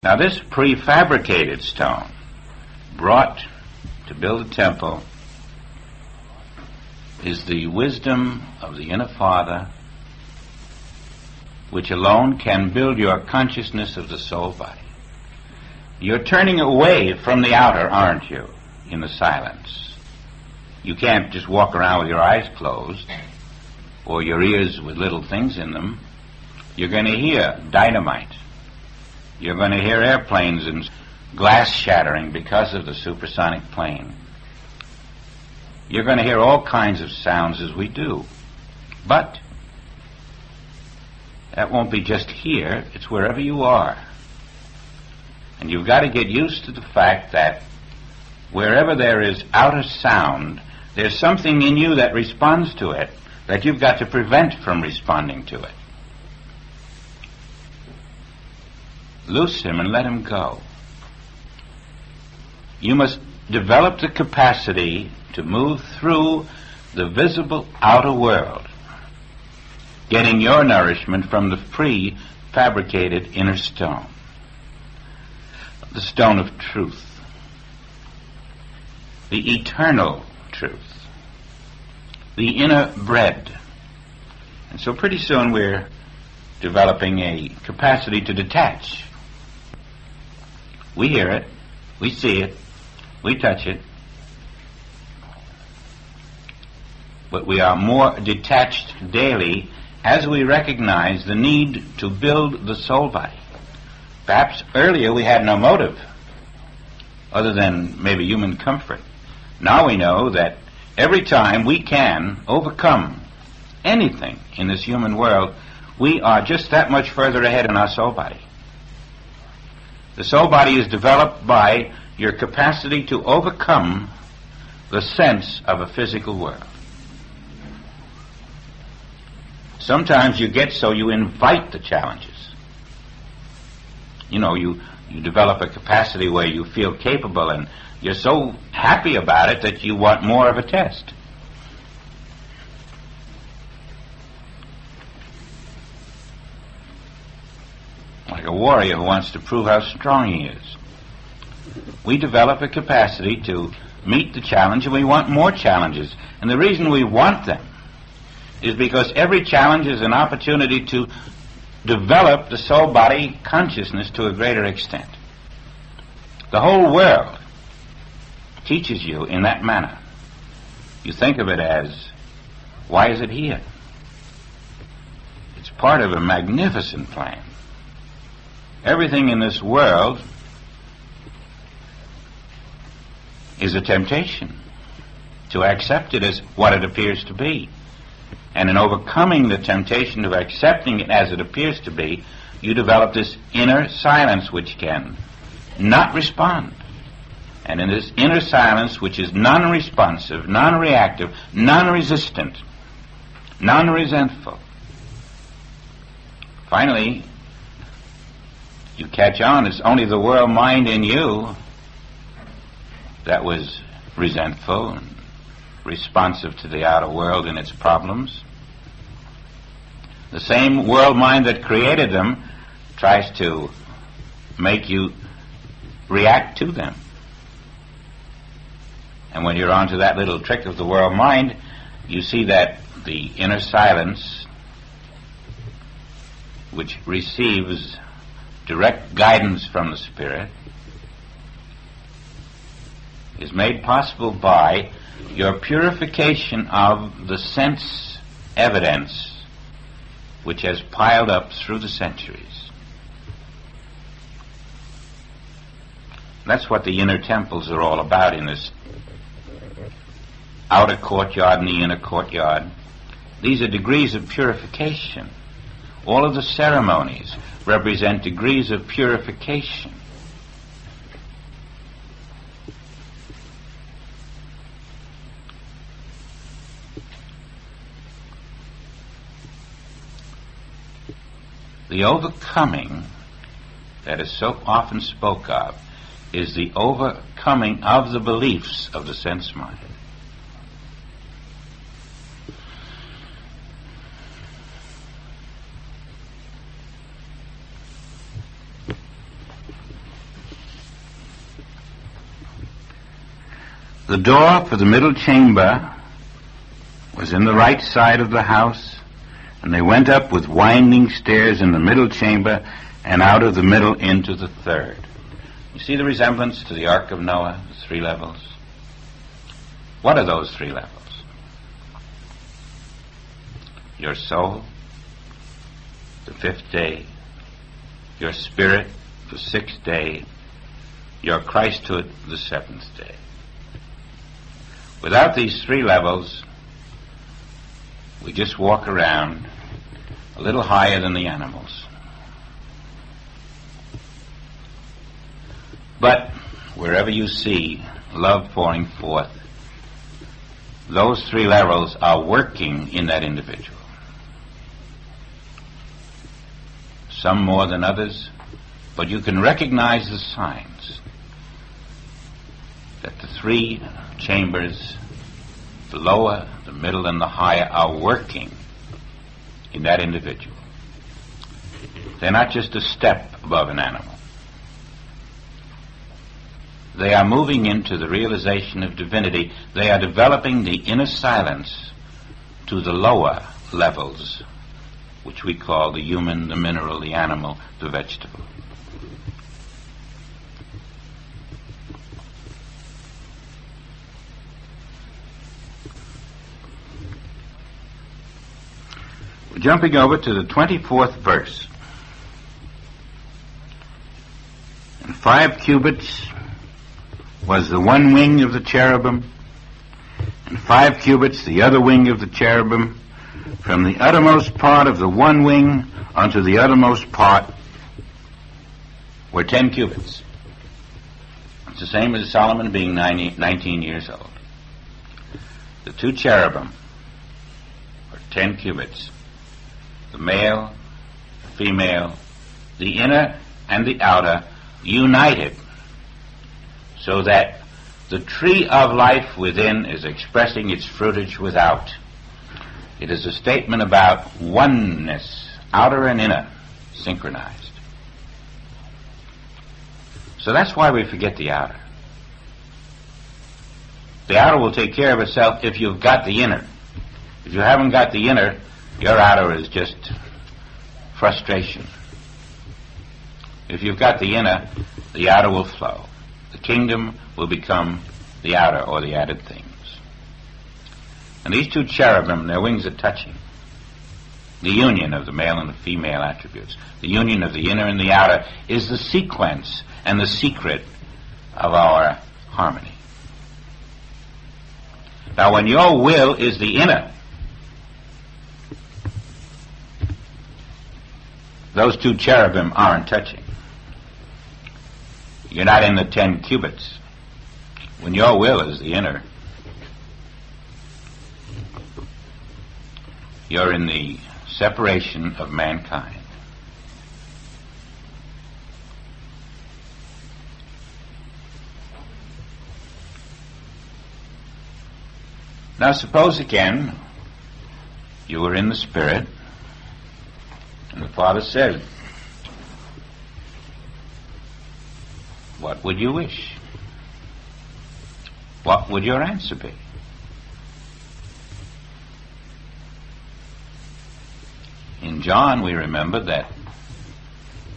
Now this prefabricated stone, brought to build a temple, is the wisdom of the inner Father, which alone can build your consciousness of the soul body. You're turning away from the outer, aren't you, in the silence? You can't just walk around with your eyes closed or your ears with little things in them. You're going to hear dynamite. You're going to hear airplanes and glass shattering because of the supersonic plane. You're going to hear all kinds of sounds as we do. But that won't be just here. It's wherever you are. And you've got to get used to the fact that wherever there is outer sound, there's something in you that responds to it that you've got to prevent from responding to it. Loose him and let him go. You must develop the capacity to move through the visible outer world, getting your nourishment from the pre-fabricated inner stone, the stone of truth, the eternal truth, the inner bread. And so pretty soon we're developing a capacity to detach. We hear it, we see it, we touch it, but we are more detached daily as we recognize the need to build the soul body. Perhaps earlier we had no motive other than maybe human comfort. Now we know that every time we can overcome anything in this human world, we are just that much further ahead in our soul body. The soul body is developed by your capacity to overcome the sense of a physical world. Sometimes you get so you invite the challenges. You know, you develop a capacity where you feel capable and you're so happy about it that you want more of a test. Like a warrior who wants to prove how strong he is. We develop a capacity to meet the challenge, and we want more challenges. And the reason we want them is because every challenge is an opportunity to develop the soul body consciousness to a greater extent. The whole world teaches you in that manner. You think of it as, why is it here? It's part of a magnificent plan. Everything in this world is a temptation to accept it as what it appears to be. And in overcoming the temptation of accepting it as it appears to be, you develop this inner silence which can not respond. And in this inner silence, which is non-responsive, non-reactive, non-resistant, non-resentful, finally, you catch on, it's only the world mind in you that was resentful and responsive to the outer world and its problems. The same world mind that created them tries to make you react to them. And when you're onto that little trick of the world mind, you see that the inner silence, which receives direct guidance from the Spirit, is made possible by your purification of the sense evidence which has piled up through the centuries. That's what the inner temples are all about in this outer courtyard and the inner courtyard. These are degrees of purification. All of the ceremonies represent degrees of purification. The overcoming that is so often spoke of is the overcoming of the beliefs of the sense mind. The door for the middle chamber was in the right side of the house, and they went up with winding stairs in the middle chamber and out of the middle into the third. You see the resemblance to the Ark of Noah, the 3 levels? What are those 3 levels? Your soul, the 5th day, your spirit, the 6th day, your Christhood, the 7th day. Without these 3 levels, we just walk around a little higher than the animals. But wherever you see love pouring forth, those 3 levels are working in that individual. Some more than others, but you can recognize the signs that the 3 chambers, the lower, the middle, and the higher, are working in that individual. They're not just a step above an animal. They are moving into the realization of divinity. They are developing the inner silence to the lower levels, which we call the human, the mineral, the animal, the vegetable. We're jumping over to the 24th verse. And 5 cubits was the one wing of the cherubim, and 5 cubits the other wing of the cherubim. From the uttermost part of the one wing unto the uttermost part were 10 cubits. It's the same as Solomon being 19 years old. The 2 cherubim were 10 cubits. The male, the female, the inner and the outer united, so that the tree of life within is expressing its fruitage without. It is a statement about oneness, outer and inner, synchronized. So that's why we forget the outer. The outer will take care of itself if you've got the inner. If you haven't got the inner, your outer is just frustration. If you've got the inner, the outer will flow. The kingdom will become the outer, or the added things. And these 2 cherubim, their wings are touching. The union of the male and the female attributes, the union of the inner and the outer, is the sequence and the secret of our harmony. Now, when your will is the inner, those 2 cherubim aren't touching. You're not in the 10 cubits. When your will is the inner, you're in the separation of mankind. Now suppose again you were in the Spirit, and the Father said, what would you wish? What would your answer be? In John, we remember that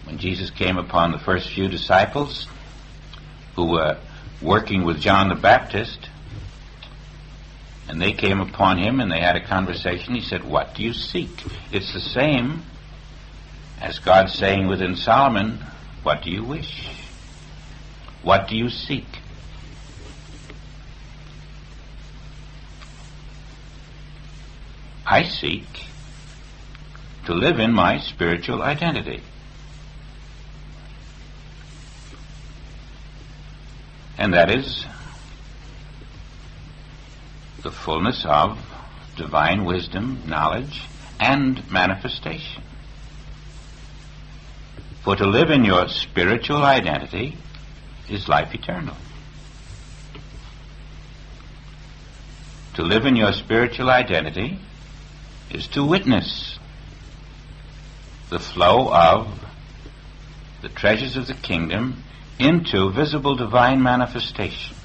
when Jesus came upon the first few disciples who were working with John the Baptist, and they came upon him and they had a conversation, he said, what do you seek? It's the same as God saying within Solomon, what do you wish? What do you seek? I seek to live in my spiritual identity. And that is the fullness of divine wisdom, knowledge, and manifestation. For to live in your spiritual identity is life eternal. To live in your spiritual identity is to witness the flow of the treasures of the kingdom into visible divine manifestation.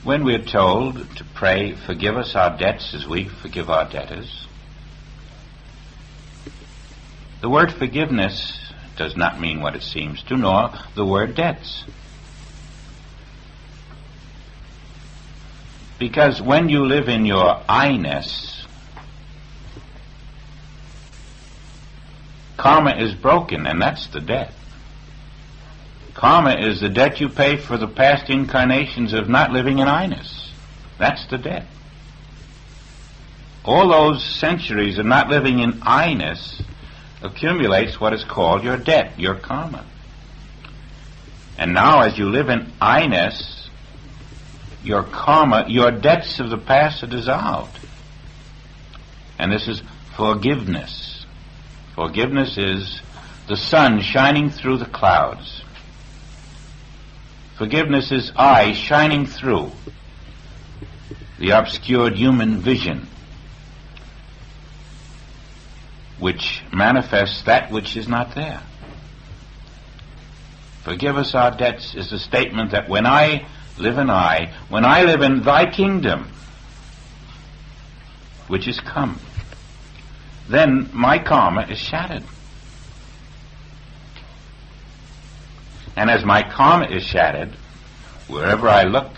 when we're told to pray, forgive us our debts as we forgive our debtors, the word forgiveness does not mean what it seems to, nor the word debts. Because when you live in your I-ness, karma is broken, and that's the debt. Karma is the debt you pay for the past incarnations of not living in I-ness. That's the debt. All those centuries of not living in I-ness accumulates what is called your debt, your karma. And now as you live in I-ness, your karma, your debts of the past are dissolved. And this is forgiveness. Forgiveness is the sun shining through the clouds. Forgiveness is eye shining through the obscured human vision, which manifests that which is not there. Forgive us our debts is a statement that when I live in thy kingdom, which is come, then my karma is shattered. And as my karma is shattered, wherever I look,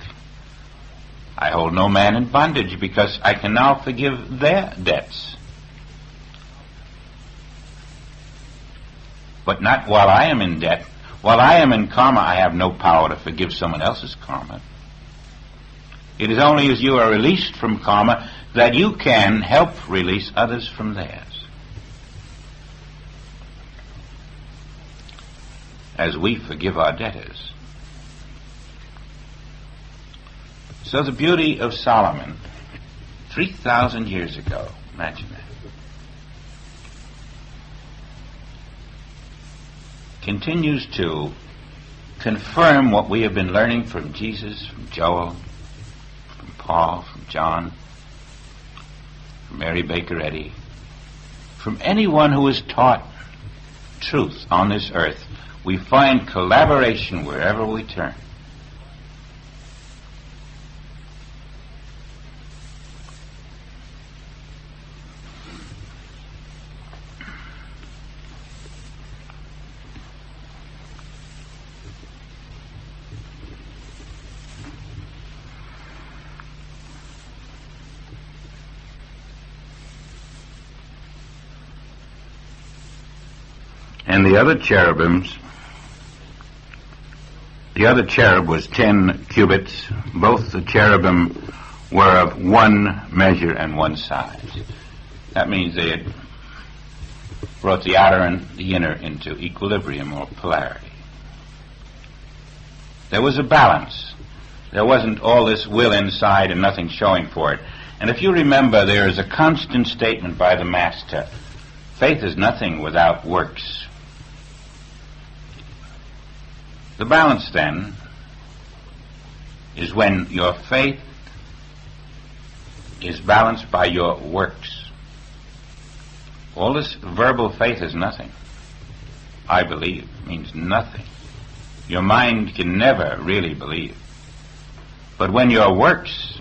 I hold no man in bondage, because I can now forgive their debts. But not while I am in debt. While I am in karma, I have no power to forgive someone else's karma. It is only as you are released from karma that you can help release others from theirs. As we forgive our debtors. So the beauty of Solomon, 3,000 years ago, imagine that, continues to confirm what we have been learning from Jesus, from Joel, from Paul, from John, from Mary Baker Eddy, from anyone who is taught truth on this earth. We find collaboration wherever we turn. And the other cherubims, the other cherub was 10 cubits. Both the cherubim were of one measure and one size. That means they had brought the outer and the inner into equilibrium or polarity. There was a balance. There wasn't all this will inside and nothing showing for it. And if you remember, there is a constant statement by the Master, faith is nothing without works. The balance, then, is when your faith is balanced by your works. All this verbal faith is nothing. I believe means nothing. Your mind can never really believe. But when your works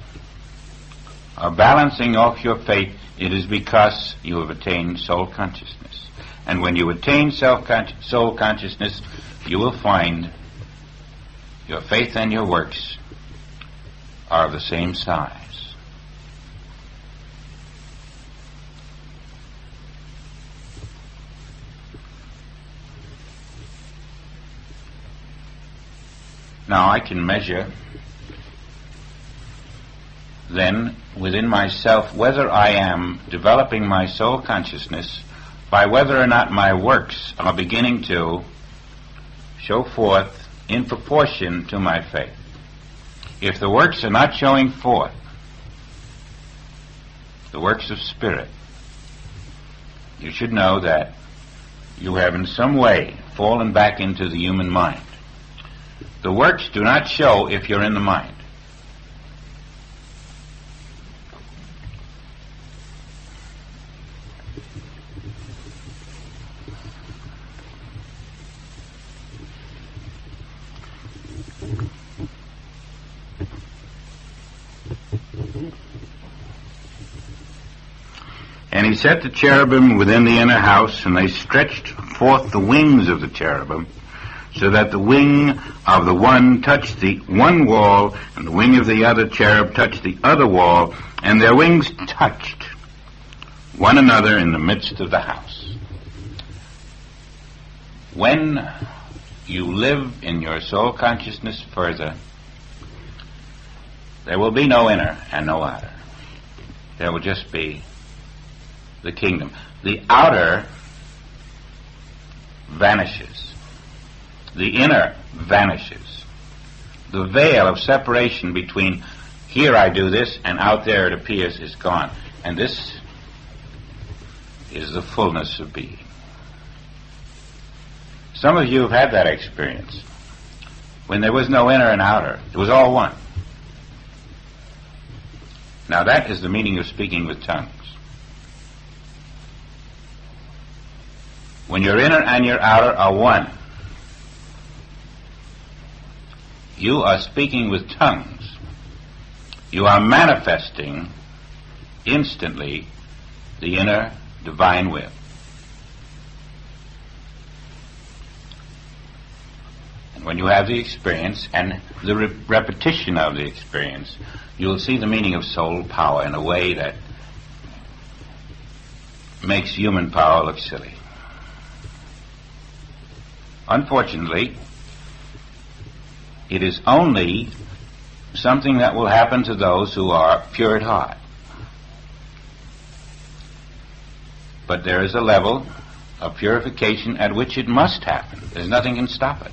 are balancing off your faith, it is because you have attained soul consciousness. And when you attain soul consciousness, you will find your faith and your works are of the same size. Now I can measure then within myself whether I am developing my soul consciousness by whether or not my works are beginning to show forth in proportion to my faith. If the works are not showing forth, the works of spirit, you should know that you have in some way fallen back into the human mind. The works do not show if you're in the mind. And he set the cherubim within the inner house, and they stretched forth the wings of the cherubim, so that the wing of the one touched the one wall, and the wing of the other cherub touched the other wall, and their wings touched one another in the midst of the house. When you live in your soul consciousness further, there will be no inner and no outer. There will just be the kingdom. The outer vanishes. The inner vanishes. The veil of separation between here I do this and out there it appears is gone. And this is the fullness of being. Some of you have had that experience. When there was no inner and outer, it was all one. Now that is the meaning of speaking with tongues. When your inner and your outer are one, you are speaking with tongues. You are manifesting instantly the inner divine will. And when you have the experience and the repetition of the experience, you will see the meaning of soul power in a way that makes human power look silly. Unfortunately, it is only something that will happen to those who are pure at heart. But there is a level of purification at which it must happen. There's nothing can stop it.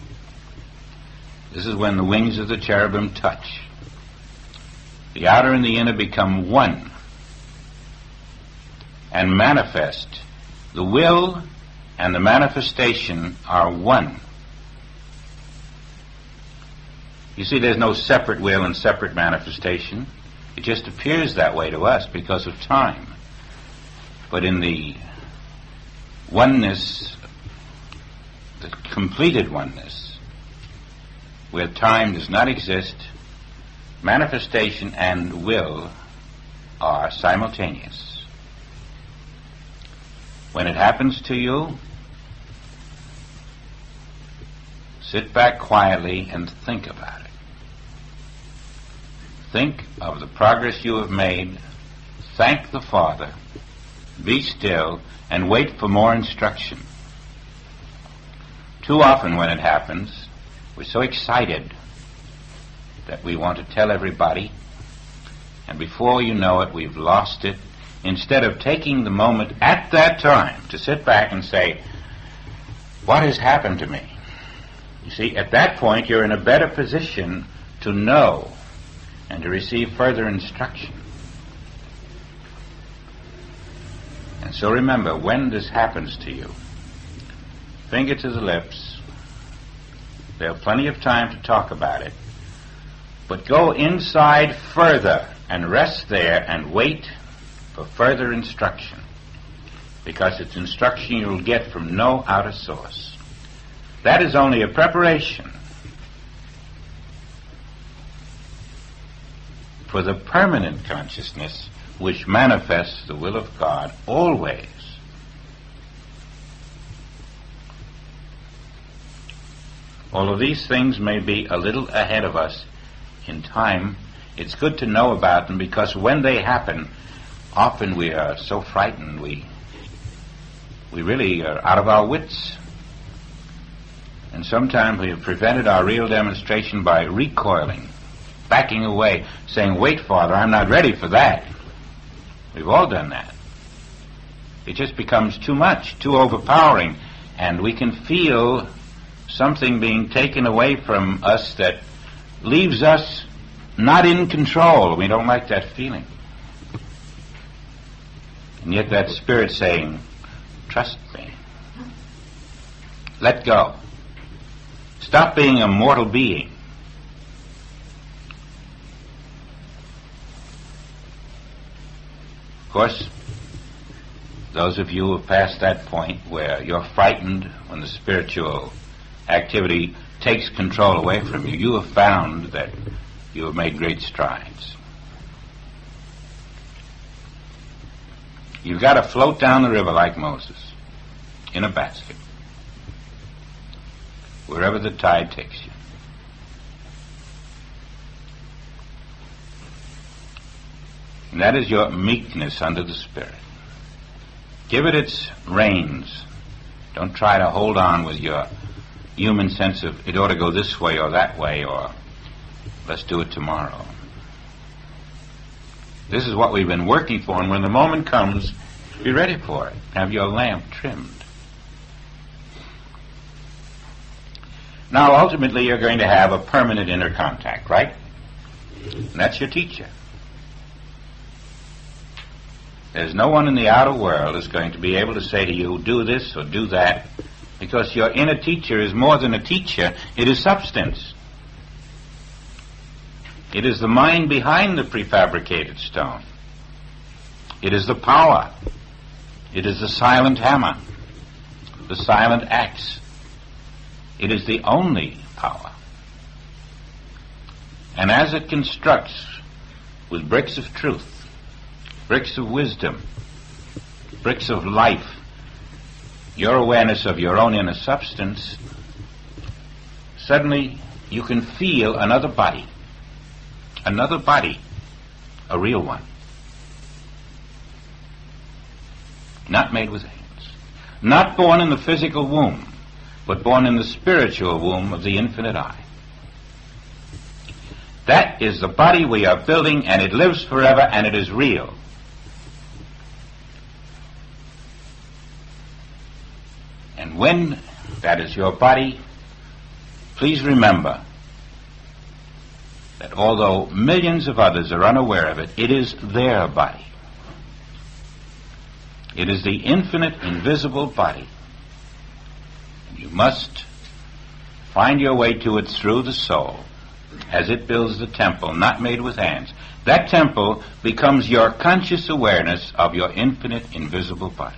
This is when the wings of the cherubim touch. The outer and the inner become one and manifest. The will and the manifestation are one. You see, there's no separate will and separate manifestation. It just appears that way to us because of time. But in the oneness, the completed oneness, where time does not exist, manifestation and will are simultaneous. When it happens to you, sit back quietly and think about it. Think of the progress you have made. Thank the Father. Be still and wait for more instruction. Too often when it happens, we're so excited that we want to tell everybody, and before you know it, we've lost it. Instead of taking the moment at that time to sit back and say, what has happened to me? You see, at that point you're in a better position to know and to receive further instruction. And so remember, when this happens to you, finger to the lips. There's plenty of time to talk about it. But go inside further and rest there and wait for further instruction, because it's instruction you'll get from no outer source. That is only a preparation for the permanent consciousness which manifests the will of God always. All of these things may be a little ahead of us in time. It's good to know about them, because when they happen, often we are so frightened, we really are out of our wits. And sometimes we have prevented our real demonstration by recoiling, backing away, saying, wait, Father, I'm not ready for that. We've all done that. It just becomes too much, too overpowering, and we can feel something being taken away from us that leaves us not in control. We don't like that feeling. And yet that spirit saying, trust me. Let go. Stop being a mortal being. Of course, those of you who have passed that point where you're frightened when the spiritual activity takes control away from you, you have found that you have made great strides. You've got to float down the river like Moses, in a basket, wherever the tide takes you. And that is your meekness under the Spirit. Give it its reins. Don't try to hold on with your human sense of it ought to go this way or that way, or let's do it tomorrow. This is what we've been working for, and when the moment comes, be ready for it. Have your lamp trimmed. Now, ultimately, you're going to have a permanent inner contact, right? And that's your teacher. There's no one in the outer world is going to be able to say to you, do this or do that, because your inner teacher is more than a teacher. It is substance. It is the mind behind the prefabricated stone. It is the power. It is the silent hammer, the silent axe. It is the only power. And as it constructs with bricks of truth, bricks of wisdom, bricks of life, your awareness of your own inner substance, suddenly you can feel another body, a real one, not made with hands, not born in the physical womb, but born in the spiritual womb of the infinite I. That is the body we are building, and it lives forever, and it is real. And when that is your body, please remember that although millions of others are unaware of it, it is their body. It is the infinite, invisible body. And you must find your way to it through the soul as it builds the temple, not made with hands. That temple becomes your conscious awareness of your infinite, invisible body.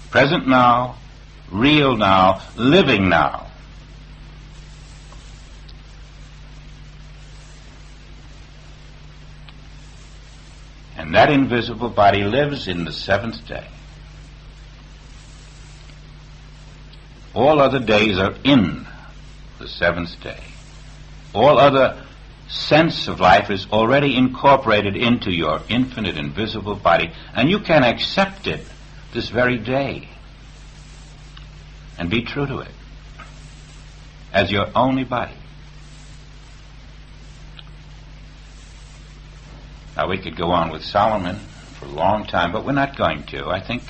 Present now, real now, living now. And that invisible body lives in the seventh day. All other days are in the seventh day. All other sense of life is already incorporated into your infinite, invisible body, and you can accept it this very day and be true to it as your only body. Now, we could go on with Solomon for a long time, but we're not going to. I think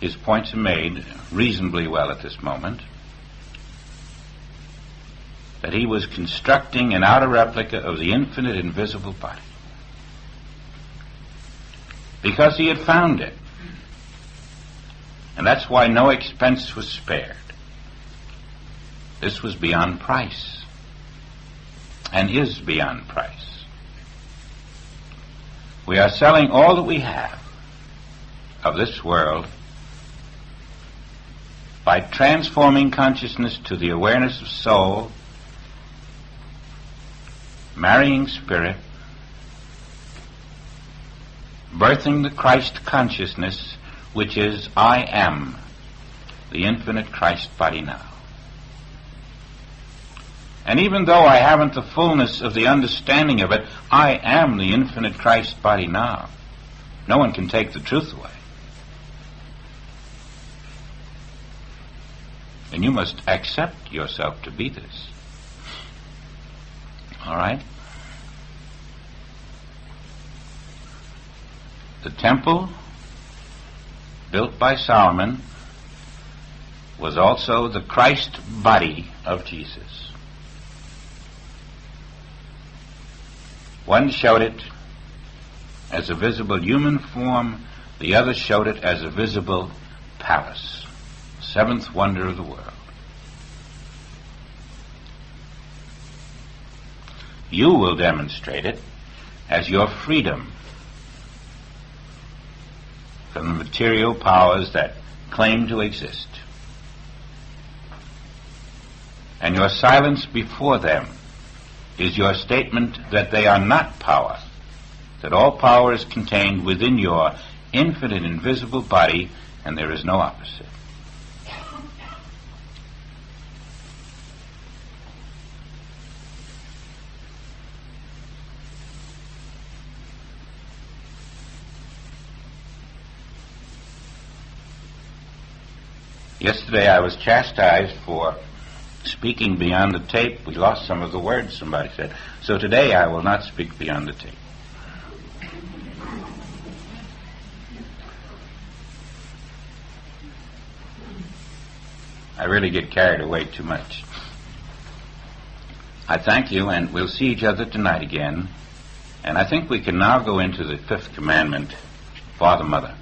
his points are made reasonably well at this moment. That he was constructing an outer replica of the infinite, invisible body. Because he had found it. And that's why no expense was spared. This was beyond price, and is beyond price. We are selling all that we have of this world by transforming consciousness to the awareness of soul, marrying spirit, birthing the Christ consciousness, which is I am the infinite Christ body now. And even though I haven't the fullness of the understanding of it, I am the infinite Christ body now. No one can take the truth away. And you must accept yourself to be this. All right? The temple built by Solomon was also the Christ body of Jesus. One showed it as a visible human form, the other showed it as a visible palace, seventh wonder of the world. You will demonstrate it as your freedom from the material powers that claim to exist. And your silence before them is your statement that they are not power, that all power is contained within your infinite invisible body, and there is no opposite. Yesterday I was chastised for speaking beyond the tape. We lost some of the words, somebody said. So today I will not speak beyond the tape. I really get carried away too much. I thank you, and we'll see each other tonight again. And I think we can now go into the fifth commandment, Father, Mother.